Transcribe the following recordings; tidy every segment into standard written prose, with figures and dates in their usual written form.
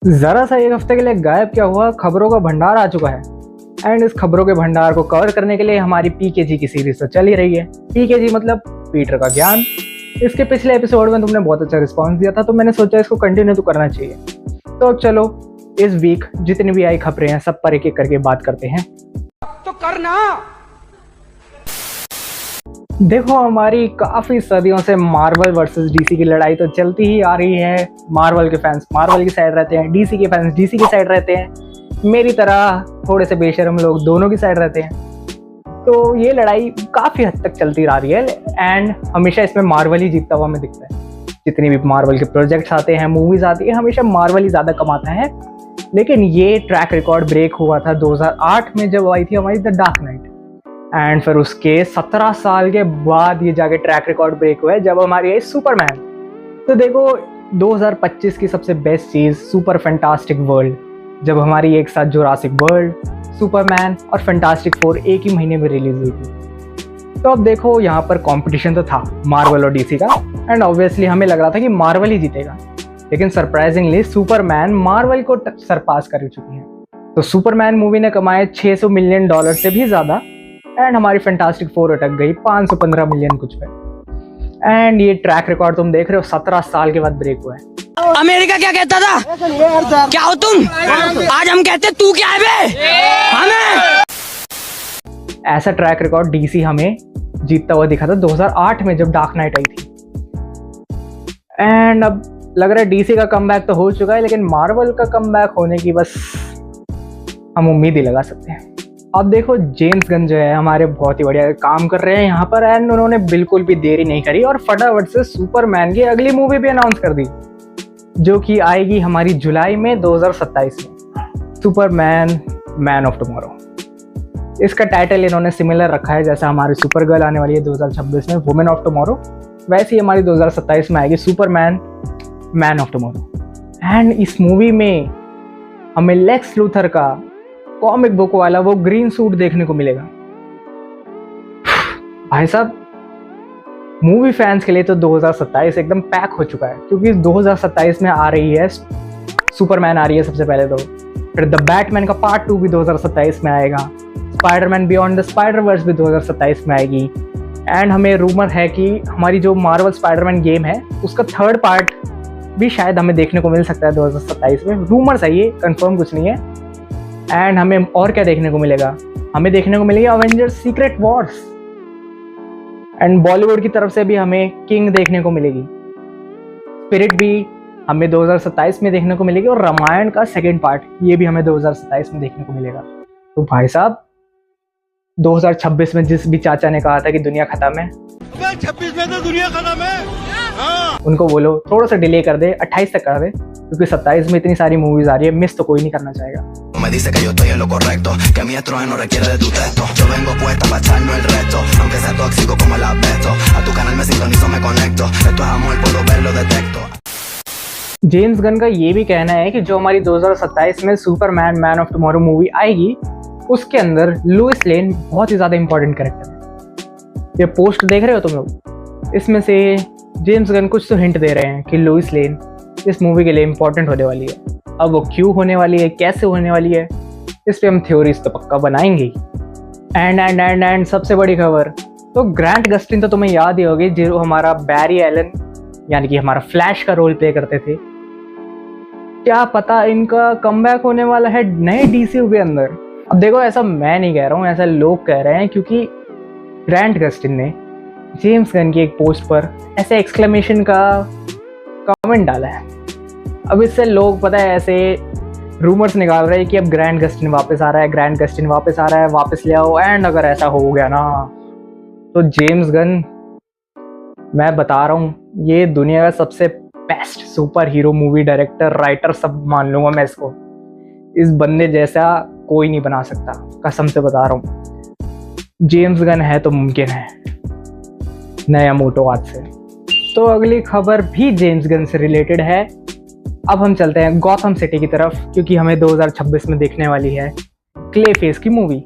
जरा सा एक हफ्ते के लिए गायब क्या हुआ, खबरों का भंडार आ चुका है। एंड इस खबरों के भंडार को कवर करने के लिए हमारी पीकेजी की सीरीज तो चल ही रही है। पीकेजी मतलब पीटर का ज्ञान। इसके पिछले एपिसोड में तुमने बहुत अच्छा रिस्पांस दिया था, तो मैंने सोचा इसको कंटिन्यू तो करना चाहिए। तो अब चलो इस वीक जितनी भी आई खबरें हैं सब पर एक एक करके बात करते हैं। तो करना। देखो, हमारी काफी सदियों से मार्वल वर्सेस डीसी की लड़ाई तो चलती ही आ रही है। मार्वल के फैंस मार्वल की साइड रहते हैं, डीसी के फैंस डीसी की साइड रहते हैं। मेरी तरह थोड़े से बेशर्म लोग दोनों की साइड रहते हैं। तो ये लड़ाई काफी हद तक चलती रह रही है एंड हमेशा इसमें मार्वल ही जीतता हुआ हमें दिखता है। जितनी भी मार्वल के प्रोजेक्ट्स आते हैं, मूवीज आती है, हमेशा मार्वल ही ज्यादा कमाता है। लेकिन ये ट्रैक रिकॉर्ड ब्रेक हुआ था 2008 में, जब आई थी हमारी द डार्क नाइट। एंड फिर उसके 17 साल के बाद ये जाके ट्रैक रिकॉर्ड ब्रेक हुआ है जब हमारी आई सुपरमैन। तो देखो, 2025 की सबसे बेस्ट चीज़ सुपर फैंटास्टिक वर्ल्ड, जब हमारी एक साथ जुरासिक वर्ल्ड, सुपरमैन और फैंटास्टिक 4 एक ही महीने में रिलीज हुई थी। तो अब देखो, यहाँ पर कंपटीशन तो था मार्वल और डीसी का, एंड ऑब्वियसली हमें लग रहा था कि मार्वल ही जीतेगा। लेकिन सरप्राइजिंगली सुपरमैन मार्वल को सरपास कर चुकी है। तो सुपरमैन मूवी ने कमाए $600 मिलियन से भी ज़्यादा, एंड हमारी फैंटास्टिक 4 अटक गई 515 मिलियन कुछ पे। एंड ये ट्रैक रिकॉर्ड तुम देख रहे हो 17 साल के बाद ब्रेक हुआ है। अमेरिका क्या कहता था? क्या हो तुम? आज हम कहते तू क्या है बे? हमें ऐसा ट्रैक रिकॉर्ड डीसी हमें जीतता हुआ दिखा था 2008 में जब डार्क नाइट आई थी। एंड अब लग रहा है डीसी का कमबैक तो हो चुका है, लेकिन मार्वल का कमबैक होने की बस हम उम्मीद ही लगा सकते हैं। अब देखो, जेम्स गन जो है हमारे बहुत ही बढ़िया काम कर रहे हैं यहाँ पर, एंड उन्होंने बिल्कुल भी देरी नहीं करी और फटाफट से सुपरमैन की अगली मूवी भी अनाउंस कर दी, जो कि आएगी हमारी जुलाई में 2027 में, सुपरमैन मैन ऑफ टुमारो। इसका टाइटल इन्होंने सिमिलर रखा है जैसा हमारी सुपर गर्ल आने वाली है 2026 में वुमेन ऑफ टुमारो, वैसे ही हमारी 2027 में आएगी Superman man of tomorrow. And इस मूवी में हमें लेक्स लूथर का कॉमिक बुक वाला वो ग्रीन सूट देखने को मिलेगा। भाई साहब, मूवी फैंस के लिए तो 2027 एकदम पैक हो चुका है, क्योंकि 2027 में आ रही है सुपरमैन, आ रही है सबसे पहले तो, फिर द बैटमैन का पार्ट 2 भी 2027 में आएगा, Spiderman beyond the Spider Verse भी 2027 में आएगी। एंड हमें रूमर है कि हमारी जो मार्वल स्पाइडरमैन गेम है उसका 3rd पार्ट भी शायद हमें देखने को मिल सकता है 2027 में। रूमर्स है ये, कंफर्म कुछ नहीं है। एंड हमें और क्या देखने को मिलेगा? हमें देखने को मिलेगी Avengers secret Wars, and Bollywood की तरफ से भी हमें किंग देखने को मिलेगी। स्पिरिट भी हमें 2027 में देखने को मिलेगी, और रामायण का 2nd पार्ट ये भी हमें 2027 में देखने को मिलेगा। तो भाई साहब, 2026 में जिस भी चाचा ने कहा था कि दुनिया खत्म है, 26 में तो दुनिया खत्म है। हाँ। उनको बोलो थोड़ा सा डिले कर दे, 28 तक कर दे, क्योंकि 27 में इतनी सारी मूवीज आ रही है, मिस तो कोई नहीं करना चाहेगा। Me dice que yo estoy en lo correcto, que mi estruje no requiere de tu texto. Yo vengo puesta pa' echarnos el resto, aunque sea tóxico como el asbesto. A tu canal me sintonizo, me conecto. Esto es amor, puedo verlo, detecto. James Gunn का ये भी कहना है कि जो हमारी 2027 में Superman man of tomorrow movie आएगी, उसके अंदर लुइस लेन बहुत ही ज़्यादा इंपॉर्टेंट कैरेक्टर है। ये पोस्ट देख रहे हो तुम लोग, इसमें से जेम्स गन कुछ तो हिंट दे रहे हैं कि लुइस लेन इस मूवी के लिए इंपॉर्टेंट होने वाली है। अब वो क्यों होने वाली है, कैसे होने वाली है, इस पे हम थ्योरीज तो पक्का बनाएंगे। एंड सबसे बड़ी खबर, तो ग्रांट गस्टिन तो तुम्हें याद ही होगी, जो हमारा बैरी एलन यानी कि हमारा फ्लैश का रोल प्ले करते थे। क्या पता इनका कमबैक होने वाला है नए डीसीयू के अंदर। अब देखो, ऐसा मैं नहीं कह रहा हूँ, ऐसा लोग कह रहे हैं, क्योंकि ग्रांट गस्टिन ने जेम्स गन की एक पोस्ट पर ऐसे एक्सक्लेमेशन का कमेंट डाला है। अब इससे लोग पता है ऐसे रूमर्स निकाल रहे हैं कि अब ग्रांट गस्टिन वापस आ रहा है, ग्रांट गस्टिन वापस आ रहा है, वापस ले आओ। एंड अगर ऐसा हो गया ना, तो जेम्स गन, मैं बता रहा हूँ, ये दुनिया का सबसे best super hero movie director, writer सब मान लूँगा मैं इसको। इस बंदे जैसा कोई नहीं बना सकता, कसम से बता रहा हूँ। जेम्स गन है तो मुमकिन है, नया मोटो आज से। तो अगली खबर भी जेम्स गन से रिलेटेड है। अब हम चलते हैं गॉथम सिटी की तरफ, क्योंकि हमें 2026 में देखने वाली है क्ले फेस की मूवी।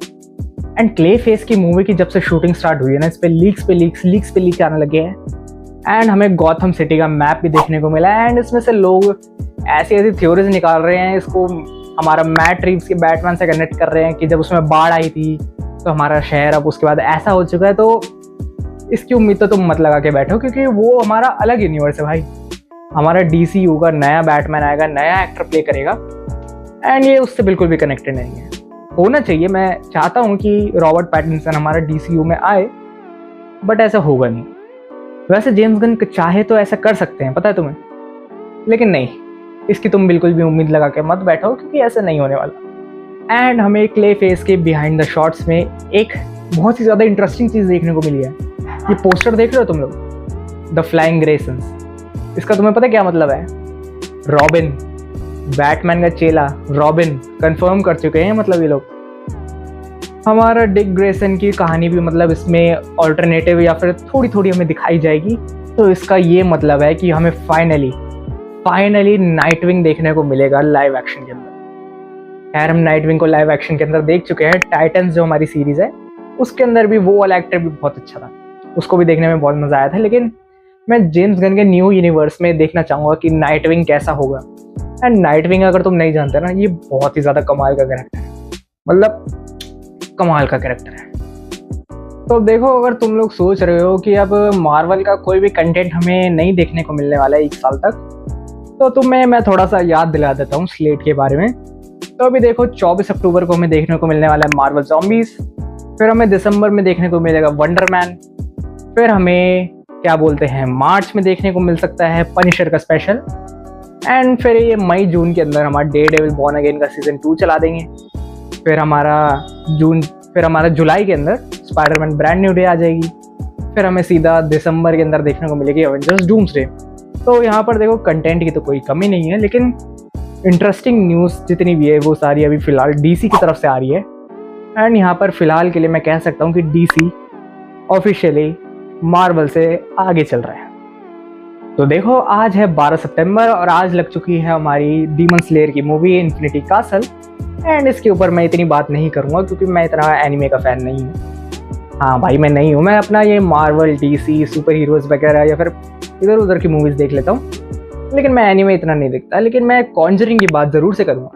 एंड क्ले फेस की मूवी की जब से शूटिंग स्टार्ट हुई है ना, इस पे लीक्स आने लगे हैं। एंड हमें गॉथम सिटी का मैप भी देखने को मिला है, एंड इसमें से लोग ऐसी ऐसी थ्योरीज निकाल रहे हैं, इसको हमारा मैट रीव्स के बैटमैन से कनेक्ट कर रहे हैं कि जब उसमें बाढ़ आई थी तो हमारा शहर अब उसके बाद ऐसा हो चुका है। तो इसकी उम्मीद तो तुम मत लगा के बैठो, क्योंकि वो हमारा अलग यूनिवर्स है भाई। हमारा DCU का नया बैटमैन आएगा, नया एक्टर प्ले करेगा, एंड ये उससे बिल्कुल भी कनेक्टेड नहीं है। होना चाहिए, मैं चाहता हूँ कि रॉबर्ट पैटिंसन हमारा DCU में आए, बट ऐसा होगा नहीं। वैसे जेम्स गन चाहे तो ऐसा कर सकते हैं, पता है तुम्हें, लेकिन नहीं, इसकी तुम बिल्कुल भी उम्मीद लगा के मत बैठो, क्योंकि ऐसा नहीं होने वाला। एंड हमें क्ले फेस के बिहाइंड द शॉट्स में एक बहुत ही ज़्यादा इंटरेस्टिंग चीज़ देखने को मिली है। ये पोस्टर देख रहे हो तुम लोग, द फ्लाइंग ग्रेसन्स। इसका तुम्हें पता क्या मतलब है? रॉबिन, बैटमैन का चेला रॉबिन कंफर्म कर चुके हैं मतलब ये लोग। हमारा डिक ग्रेसन की कहानी भी मतलब इसमें ऑल्टरनेटिव या फिर थोड़ी थोड़ी हमें दिखाई जाएगी। तो इसका ये मतलब है कि हमें फाइनली नाइटविंग देखने को मिलेगा लाइव एक्शन के अंदर। खैर हम नाइटविंग को लाइव एक्शन के अंदर देख चुके हैं, टाइटन्स जो हमारी सीरीज है उसके अंदर भी वो वाला एक्टर भी बहुत अच्छा था, उसको भी देखने में बहुत मज़ा आया था। लेकिन मैं जेम्स गन के न्यू यूनिवर्स में देखना चाहूँगा कि नाइटविंग कैसा होगा। एंड नाइटविंग अगर तुम नहीं जानते ना, ये बहुत ही ज़्यादा कमाल का कैरेक्टर है, मतलब कमाल का कैरेक्टर है। तो देखो, अगर तुम लोग सोच रहे हो कि अब मार्वल का कोई भी कंटेंट हमें नहीं देखने को मिलने वाला है 1 साल तक, तो तुम्हें मैं थोड़ा सा याद दिला देता हूँ स्लेट के बारे में। तो अभी देखो 24 अक्टूबर को हमें देखने को मिलने वाला है मार्वल ज़ॉम्बीज़, फिर हमें दिसंबर में देखने को मिलेगा वंडर मैन, फिर हमें क्या बोलते हैं मार्च में देखने को मिल सकता है पनिशर का स्पेशल, एंड फिर ये मई जून के अंदर हमारा डेयरडेविल बॉर्न अगेन का सीज़न 2 चला देंगे। फिर हमारा जुलाई के अंदर स्पाइडरमैन ब्रांड न्यू डे आ जाएगी। फिर हमें सीधा दिसंबर के अंदर देखने को मिलेगी एवेंजर्स डूम्सडे। तो यहाँ पर देखो कंटेंट की तो कोई कमी नहीं है, लेकिन इंटरेस्टिंग न्यूज़ जितनी भी है वो सारी अभी फ़िलहाल DC की तरफ से आ रही है। एंड यहाँ पर फ़िलहाल के लिए मैं कह सकता हूँ कि DC ऑफिशियली मार्वल से आगे चल रहा है। तो देखो आज है 12 सितंबर और आज लग चुकी है हमारी डीमन स्लेयर की मूवी इन्फिनिटी कासल। एंड इसके ऊपर मैं इतनी बात नहीं करूँगा क्योंकि मैं इतना एनिमे का फ़ैन नहीं हूँ। हाँ भाई मैं नहीं हूँ, मैं अपना ये मार्वल DC सुपर हीरोज़ वगैरह या फिर इधर उधर की मूवीज़ देख लेता हूँ, लेकिन मैं एनिमे इतना नहीं देखता। लेकिन मैं कॉन्जरिंग की बात ज़रूर से करूँगा।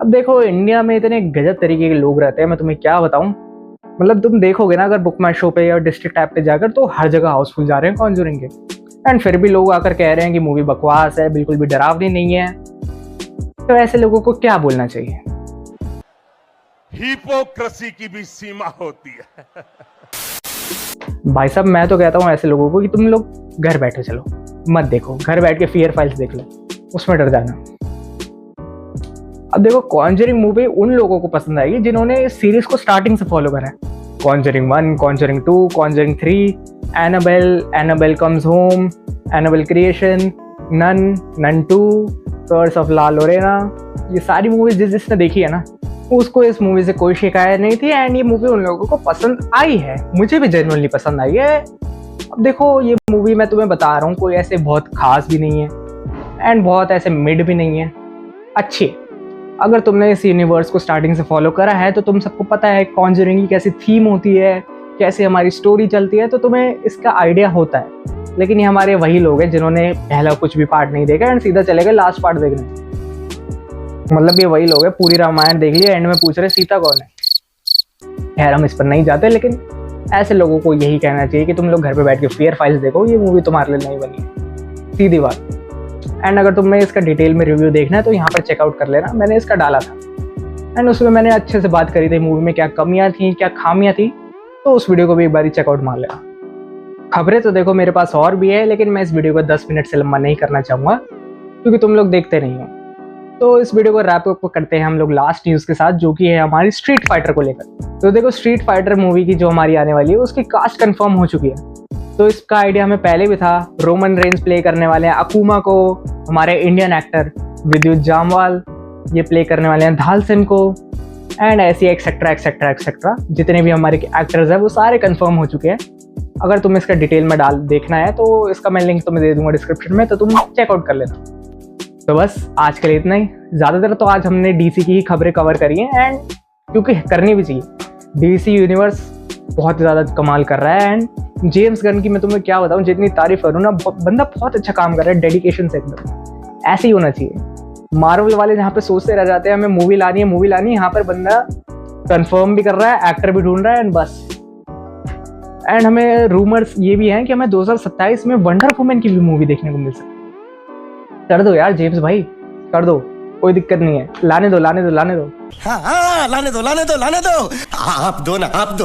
अब देखो इंडिया में इतने गजब तरीके के लोग रहते हैं, मैं तुम्हें क्या बताऊँ। मतलब तुम देखोगे ना अगर बुक माई शो पे या डिस्ट्रिक्ट ऐप पे जाकर, तो हर जगह हाउसफुल जा रहे हैं कॉन्जरिंग के। एंड फिर भी लोग आकर कह रहे हैं कि मूवी बकवास है, बिल्कुल भी डरावनी नहीं है। तो ऐसे लोगों को क्या बोलना चाहिए? हिपोक्रेसी की भी सीमा होती है। भाई साहब मैं तो कहता हूँ ऐसे लोगों को कि तुम लोग घर बैठो, चलो मत देखो, घर बैठ के फियर फाइल्स देख लो, उसमें डर जाना। अब देखो कॉन्जरिंग मूवी उन लोगों को पसंद आएगी जिन्होंने इस सीरीज को स्टार्टिंग से फॉलो करा है। Conjuring 1, Conjuring 2, Conjuring 3, Annabelle Comes Home, Annabelle Creation, Nun 2, Curse of La Llorona, ये सारी मूवीज जिसने देखी है ना उसको इस मूवी से कोई शिकायत नहीं थी। एंड ये मूवी उन लोगों को पसंद आई है, मुझे भी जेन्युइनली पसंद आई है। अब देखो ये मूवी मैं तुम्हें बता रहा हूँ कोई ऐसे बहुत खास भी नहीं है एंड बहुत ऐसे मिड भी नहीं है, अच्छी। अगर तुमने इस यूनिवर्स को स्टार्टिंग से फॉलो करा है तो तुम सबको पता है कॉन्जरिंग की कैसी थीम होती है, कैसे हमारी स्टोरी चलती है, तो तुम्हें इसका आइडिया होता है। लेकिन ये हमारे वही लोग हैं जिन्होंने पहला कुछ भी पार्ट नहीं देखा एंड सीधा चले गए लास्ट पार्ट देखने। मतलब ये वही लोग हैं, पूरी रामायण देख लिया, एंड में पूछ रहे सीता कौन है। खैर हम इस पर नहीं जाते, लेकिन ऐसे लोगों को यही कहना चाहिए कि तुम लोग घर पे बैठ के फियर फाइल्स देखो, ये मूवी तुम्हारे लिए नहीं बनी है, सीधी बात। एंड अगर तुम्हें इसका डिटेल में रिव्यू देखना है तो यहाँ पर चेकआउट कर लेना, मैंने इसका डाला था एंड उसमें मैंने अच्छे से बात करी थी मूवी में क्या कमियाँ थी, क्या खामियाँ थी, तो उस वीडियो को भी एक बार चेकआउट मार लेना। खबरें तो देखो मेरे पास और भी है, लेकिन मैं इस वीडियो को 10 मिनट से लंबा नहीं करना चाहूँगा क्योंकि तुम लोग देखते नहीं हो। तो इस वीडियो को रैप अप करते हैं हम लोग लास्ट न्यूज़ के साथ, जो कि है हमारी स्ट्रीट फाइटर को लेकर। तो देखो स्ट्रीट फाइटर मूवी की जो हमारी आने वाली है उसकी कास्ट कंफर्म हो चुकी है। तो इसका आइडिया हमें पहले भी था, रोमन रेंज प्ले करने वाले हैं अकुमा को, हमारे इंडियन एक्टर विद्युत जामवाल ये प्ले करने वाले हैं धाल सिंह को, एंड ऐसी एक्सेट्रा जितने भी हमारे एक्टर्स हैं वो सारे कंफर्म हो चुके हैं। अगर तुम्हें इसका डिटेल में देखना है तो इसका मैं लिंक तुम्हें दे दूंगा डिस्क्रिप्शन में, तो तुम चेकआउट कर लेना। तो बस आज के लिए इतना ही। ज़्यादातर तो आज हमने DC की ही खबरें कवर करी हैं, एंड क्योंकि करनी भी चाहिए। DC यूनिवर्स बहुत ज़्यादा कमाल कर रहा है एंड जेम्स गन की मैं तुम्हें क्या बताऊँ, जितनी तारीफ करूँ ना, बंदा बहुत अच्छा काम कर रहा है डेडिकेशन से एकदम। ऐसे ही होना चाहिए। मार्वल वाले जहाँ पे सोचते रह जाते हैं हमें मूवी लानी है, यहाँ पर बंदा कंफर्म भी कर रहा है, एक्टर भी ढूंढ रहा है एंड बस। एंड हमें रूमर्स ये भी हैं कि हमें 2027 में वंडर वुमन की भी मूवी देखने को मिल सकती है। कर दो यार जेम्स भाई, कर दो, कोई दिक्कत नहीं है, लाने दो। लाने दो आप दो ना आप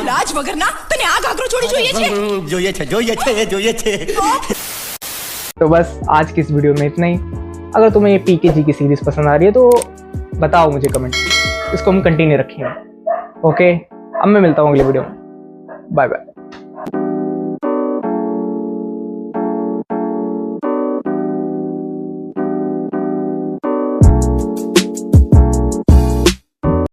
राज वगैरह ना तने आ घाघरो छोड़ी જોઈએ છે। तो बस आज की इस वीडियो में इतना ही। अगर तुम्हें ये PKG की सीरीज पसंद आ रही है तो बताओ मुझे कमेंट, इसको हम कंटिन्यू रखेंगे। ओके, अब मैं मिलता हूँ अगले वीडियो में, बाय बाय।